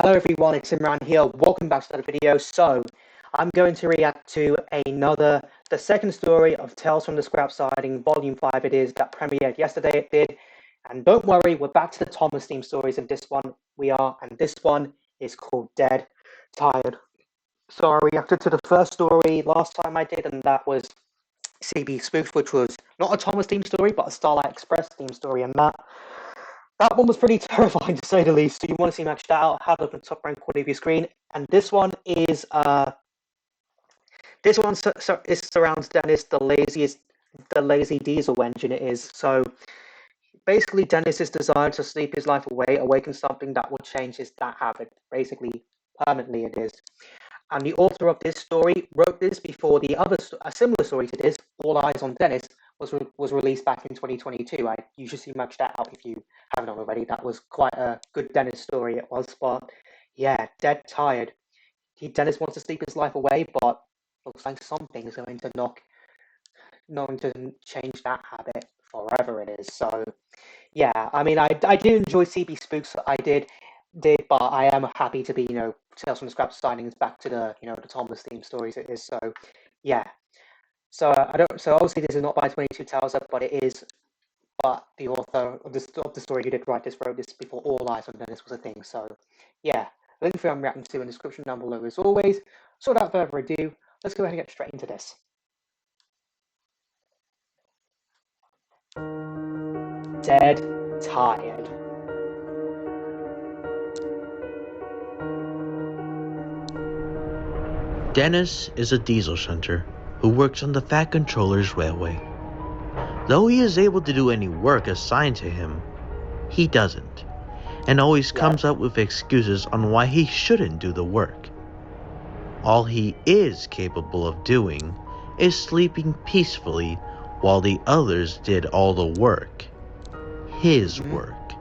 Hello everyone, it's Imran here. Welcome back to another video. So, I'm going to react to the second story of Tales from the Scrap Siding, Volume 5 it is, that premiered yesterday it did. And don't worry, we're back to the Thomas theme stories, and this one and this one is called Dead Tired. So I reacted to the first story last time I did, and that was CB Spooks, which was not a Thomas theme story, but a Starlight Express theme story, and that one was pretty terrifying to say the least. So you want to see match that out, have it up in the top right corner of your screen. And this one is it surrounds Dennis, the lazy diesel engine it is. So basically Dennis's desire to sleep his life away awakens something that will change that habit. Basically, permanently it is. And the author of this story wrote this before a similar story to this, All Eyes on Dennis, was released back in 2022. You should see much that out if you haven't already. That was quite a good Dennis story, it was. But yeah, Dead Tired. Dennis wants to sleep his life away, but looks like something is going to change that habit forever. It is. So yeah, I mean, I did enjoy CB Spooks. I did, but I am happy to be, Tales from the Scrap Sidings back to the, the Thomas theme stories it is. So yeah. So So obviously this is not by 22 Tales, but it is. But the author of the story who did write this wrote this before All Eyes on Dennis was a thing. So yeah, link for I'm reacting to in the description down below as always. So without further ado, let's go ahead and get straight into this. Dead Tired. Dennis is a diesel shunter who works on the Fat Controller's railway. Though he is able to do any work assigned to him, he doesn't, and always comes up with excuses on why he shouldn't do the work. All he is capable of doing is sleeping peacefully while the others did all the work. His work.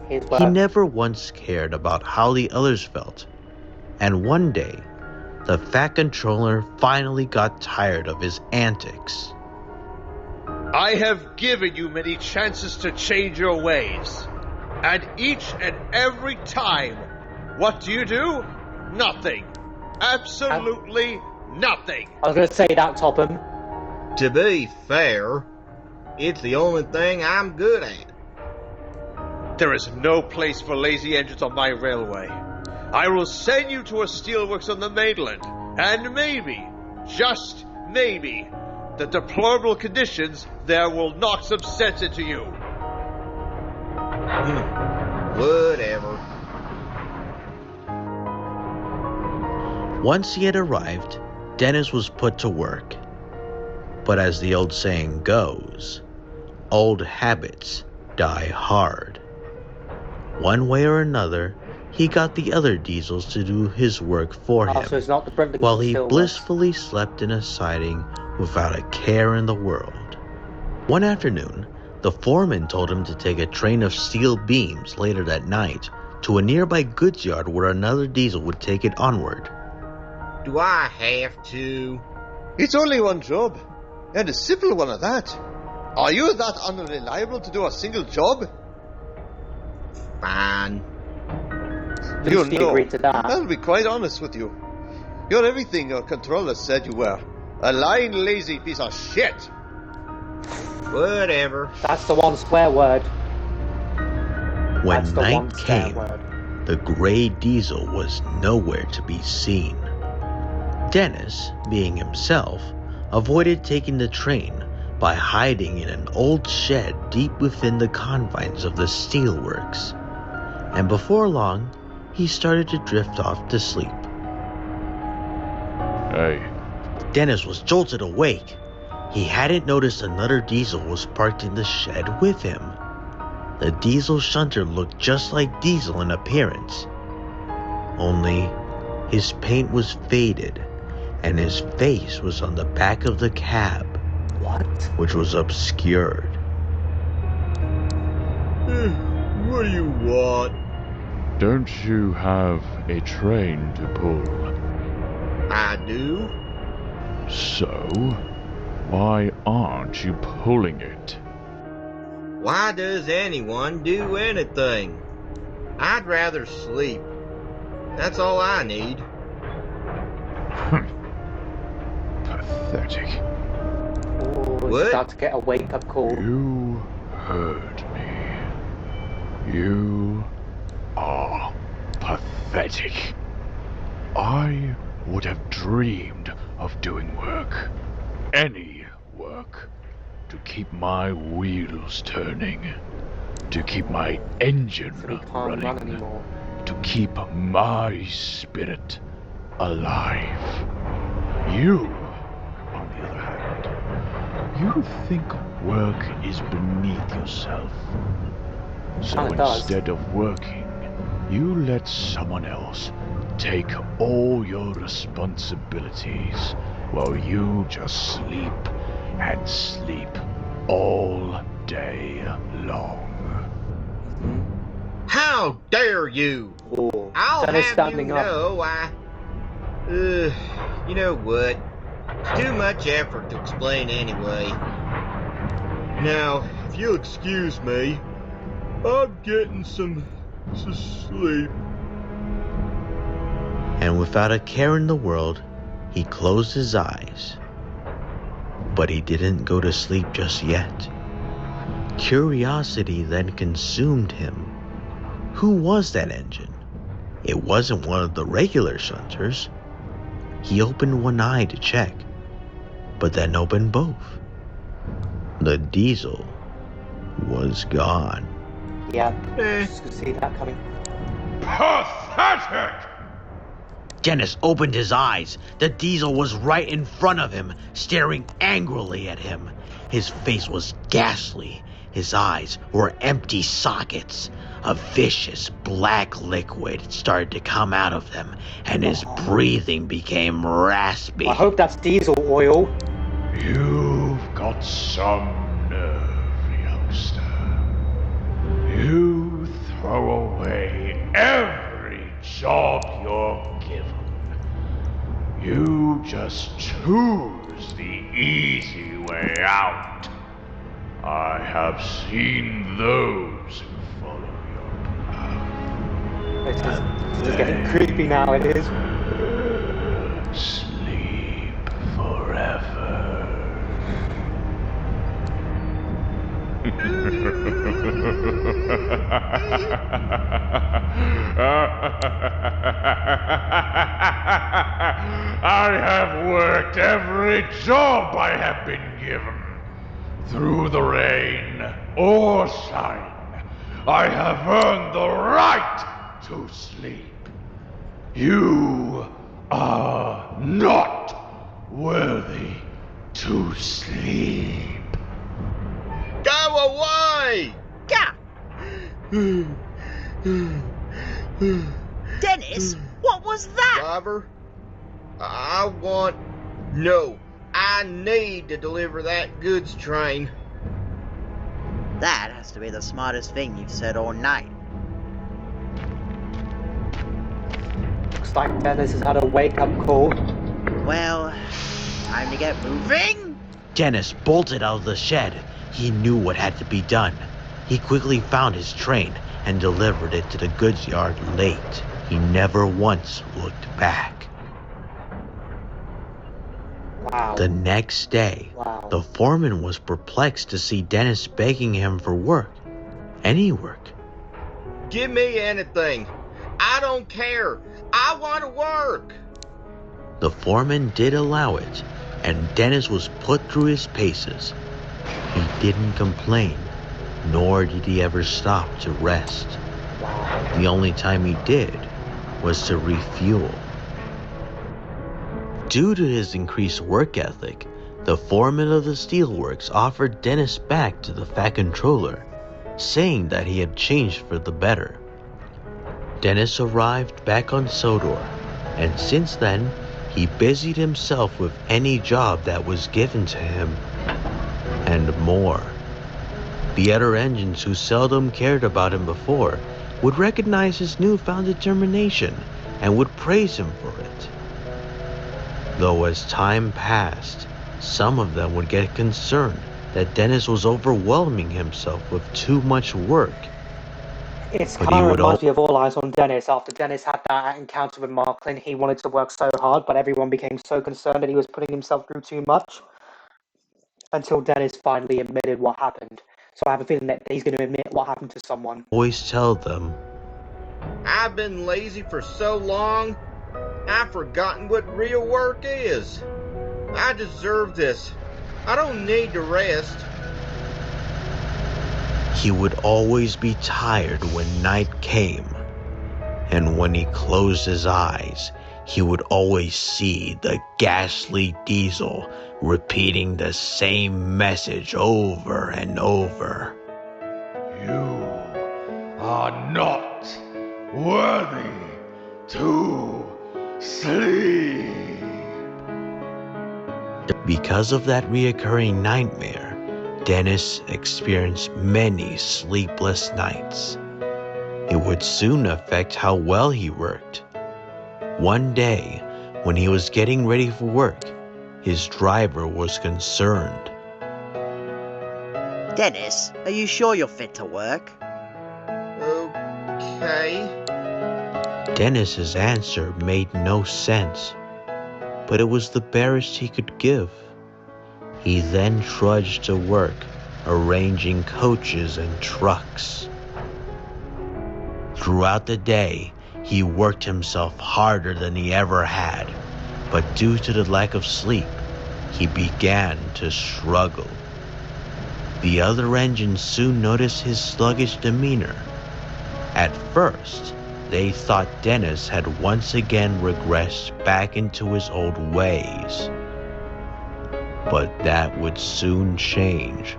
He never once cared about how the others felt, and one day, the Fat Controller finally got tired of his antics. I have given you many chances to change your ways. And each and every time, what do? Nothing. Absolutely nothing. I was going to say that, Topham. To be fair, it's the only thing I'm good at. There is no place for lazy engines on my railway. I will send you to a steelworks on the mainland, and maybe, just maybe, the deplorable conditions there will knock some sense into you. Whatever. Once he had arrived, Dennis was put to work. But as the old saying goes, old habits die hard. One way or another, he got the other diesels to do his work for him, so it's not the while he blissfully slept in a siding without a care in the world. One afternoon, the foreman told him to take a train of steel beams later that night to a nearby goods yard where another diesel would take it onward. Do I have to? It's only one job, and a simple one at that. Are you that unreliable to do a single job? Fine. You know, agreed to that. I'll be quite honest with you. You're everything your controller said you were. A lying, lazy piece of shit. Whatever. That's the one swear word. When night came, the gray diesel was nowhere to be seen. Dennis, being himself, avoided taking the train by hiding in an old shed deep within the confines of the steelworks. And before long, he started to drift off to sleep. Hey. Dennis was jolted awake. He hadn't noticed another diesel was parked in the shed with him. The diesel shunter looked just like Diesel in appearance. Only, his paint was faded, and his face was on the back of the cab. What? Which was obscured. What do you want? Don't you have a train to pull? I do. So, why aren't you pulling it? Why does anyone do anything? I'd rather sleep. That's all I need. Pathetic. Oh, What? it's about to get a wake-up call. You heard me. You are pathetic. I would have dreamed of doing work, any work, to keep my wheels turning, to keep my engine So he can't run running, anymore. to keep my spirit alive. You, on the other hand, you think work is beneath yourself. So Kinda does. instead of working, you let someone else take all your responsibilities while you just sleep and sleep all day long. How dare you? Oh, I'll Dennis have standing you up. know you know what? It's too much effort to explain anyway. Now, if you'll excuse me, I'm getting some sleep. And without a care in the world, he closed his eyes. But he didn't go to sleep just yet. Curiosity then consumed him. Who was that engine? It wasn't one of the regular shunters. He opened one eye to check, but then opened both. The diesel was gone. Yeah, Eh. just could see that coming. Pathetic! Dennis opened his eyes. The diesel was right in front of him, staring angrily at him. His face was ghastly. His eyes were empty sockets. A vicious black liquid started to come out of them, and his breathing became raspy. I hope that's diesel oil. You've got some nerve, youngster. You throw away every job you're given. You just choose the easy way out. I have seen those who follow your path. This is getting creepy now, it is. Sleep forever. I have worked every job I have been given. Through the rain or shine, I have earned the right to sleep. You are not worthy to sleep. Go away! Gah! Dennis, what was that? Driver, I need to deliver that goods train. That has to be the smartest thing you've said all night. Looks like Dennis has had a wake-up call. Well, time to get moving? Dennis bolted out of the shed. He knew what had to be done. He quickly found his train and delivered it to the goods yard late. He never once looked back. Wow. The next day, Wow. the foreman was perplexed to see Dennis begging him for work. Any work. Give me anything. I don't care. I want to work. The foreman did allow it, and Dennis was put through his paces. He didn't complain, nor did he ever stop to rest. Wow. The only time he did was to refuel. Due to his increased work ethic, the foreman of the steelworks offered Dennis back to the Fat Controller, saying that he had changed for the better. Dennis arrived back on Sodor, and since then, he busied himself with any job that was given to him, and more. The other engines who seldom cared about him before would recognize his newfound determination and would praise him for it. Though as time passed, some of them would get concerned that Dennis was overwhelming himself with too much work. It's but kind he of would reminds me of All Eyes on Dennis. After Dennis had that encounter with Marklin, he wanted to work so hard, but everyone became so concerned that he was putting himself through too much until Dennis finally admitted what happened. So I have a feeling that he's going to admit what happened to someone. always tell them, I've been lazy for so long, I've forgotten what real work is. I deserve this. I don't need to rest. he would always be tired when night came, and when he closed his eyes, he would always see the ghastly Diesel repeating the same message over and over. You are not worthy to sleep. Because of that reoccurring nightmare, Dennis experienced many sleepless nights. It would soon affect how well he worked. One day, when he was getting ready for work, his driver was concerned. Dennis, are you sure you're fit to work? Okay. Dennis's answer made no sense, but it was the barest he could give. He then trudged to work, arranging coaches and trucks. Throughout the day, he worked himself harder than he ever had, but due to the lack of sleep, he began to struggle. The other engines soon noticed his sluggish demeanor. At first, they thought Dennis had once again regressed back into his old ways. But that would soon change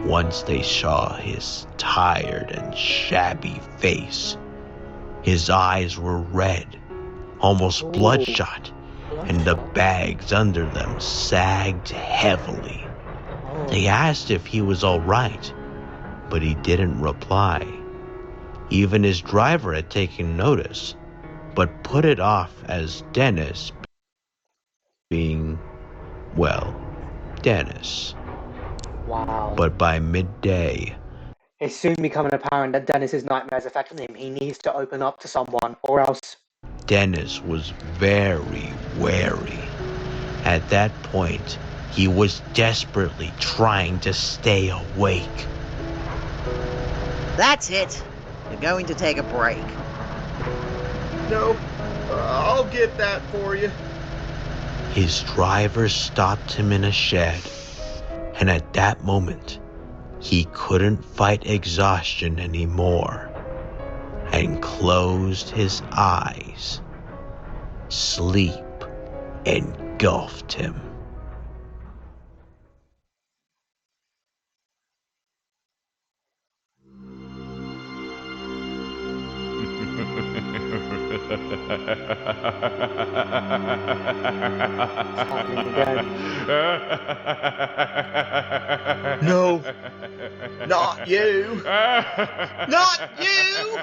once they saw his tired and shabby face. His eyes were red, almost bloodshot, and the bags under them sagged heavily. They asked if he was all right, but he didn't reply. Even his driver had taken notice, but put it off as Dennis being, well, Dennis. Wow. But by midday, It's soon becoming apparent that Dennis's nightmares affected him. He needs to open up to someone, or else. Dennis was very wary. At that point, he was desperately trying to stay awake. That's it. You're going to take a break. No, I'll get that for you. His driver stopped him in a shed, and at that moment, he couldn't fight exhaustion anymore and closed his eyes. Sleep engulfed him. No, not you. Not you!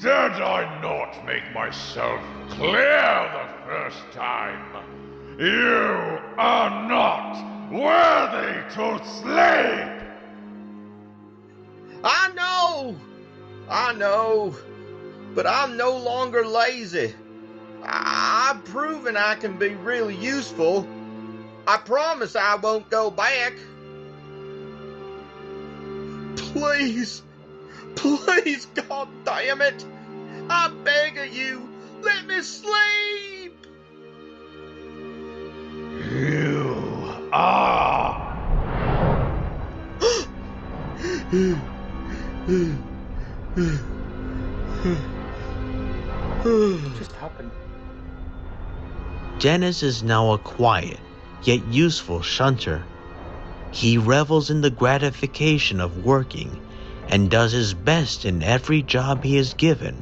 Did I not make myself clear the first time? You are not worthy to sleep! I know, but I'm no longer lazy. I've proven I can be really useful. I promise I won't go back. Please, God damn it! I beg of you, let me sleep! You are... What just happened? Dennis is now a quiet, yet useful shunter. He revels in the gratification of working and does his best in every job he is given,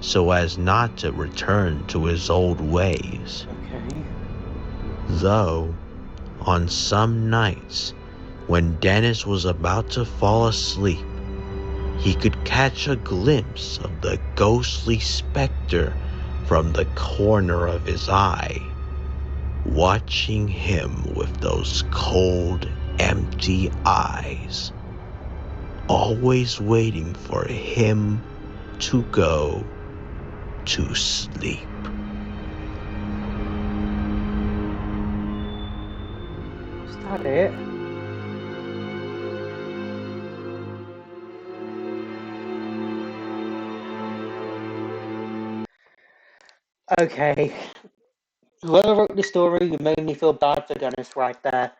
so as not to return to his old ways. Okay. Though, on some nights, when Dennis was about to fall asleep, he could catch a glimpse of the ghostly specter from the corner of his eye, watching him with those cold, empty eyes. always waiting for him to go to sleep. Is that it? Okay. Whoever wrote the story, you made me feel bad for Dennis right there.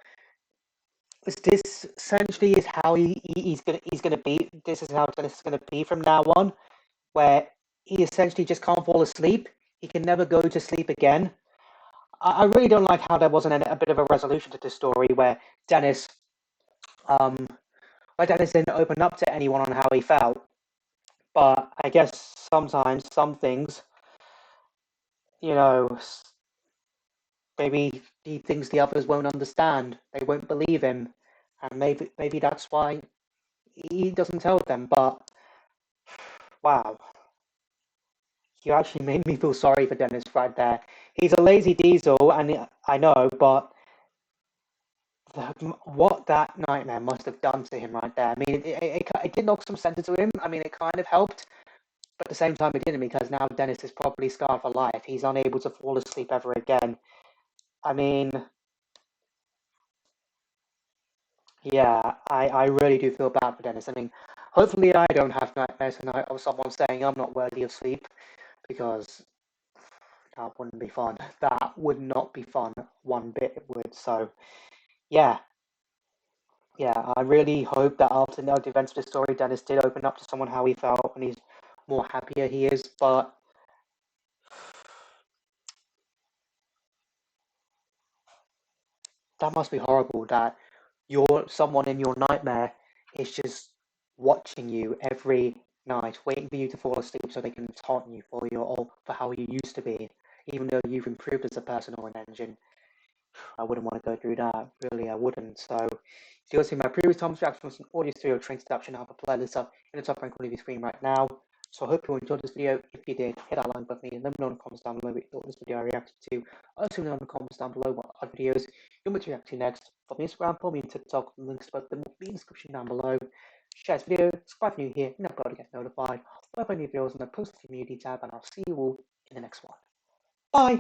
This essentially is how he's gonna be. This is how Dennis is gonna be from now on, where he essentially just can't fall asleep. He can never go to sleep again. I really don't like how there wasn't a bit of a resolution to this story Dennis, um, where Dennis didn't open up to anyone on how he felt. But I guess sometimes some things, you know, maybe he thinks the others won't understand. They won't believe him, and maybe that's why he doesn't tell them. But wow, you actually made me feel sorry for Dennis right there. He's a lazy diesel, and I know, but what that nightmare must have done to him right there. I mean, it did knock some sense into him. I mean, it kind of helped, but at the same time, it didn't because now Dennis is probably scarred for life. He's unable to fall asleep ever again. I mean, yeah, I really do feel bad for Dennis. I mean, hopefully I don't have nightmares tonight of someone saying I'm not worthy of sleep because that wouldn't be fun. That would not be fun one bit, it would. So, yeah, I really hope that after the events of the story, Dennis did open up to someone how he felt and he's more happier he is. But that must be horrible that someone in your nightmare is just watching you every night, waiting for you to fall asleep so they can taunt you for how you used to be, even though you've improved as a person or an engine. I wouldn't want to go through that. Really, I wouldn't. So, if you're seeing my previous Tom's reactions from Audio Studio Train Seduction, I have a playlist up in the top right corner of your screen right now. So I hope you enjoyed this video. If you did, hit that like button and let me know in the comments down below what you thought this video I reacted to. Also, let me know in the comments down below what other videos you want me to react to next. Follow me on Instagram, follow me on TikTok, links to both them will be in the description down below. Share this video, subscribe if you're new here, and upload to get notified. I'll new videos in the post community tab, and I'll see you all in the next one. Bye!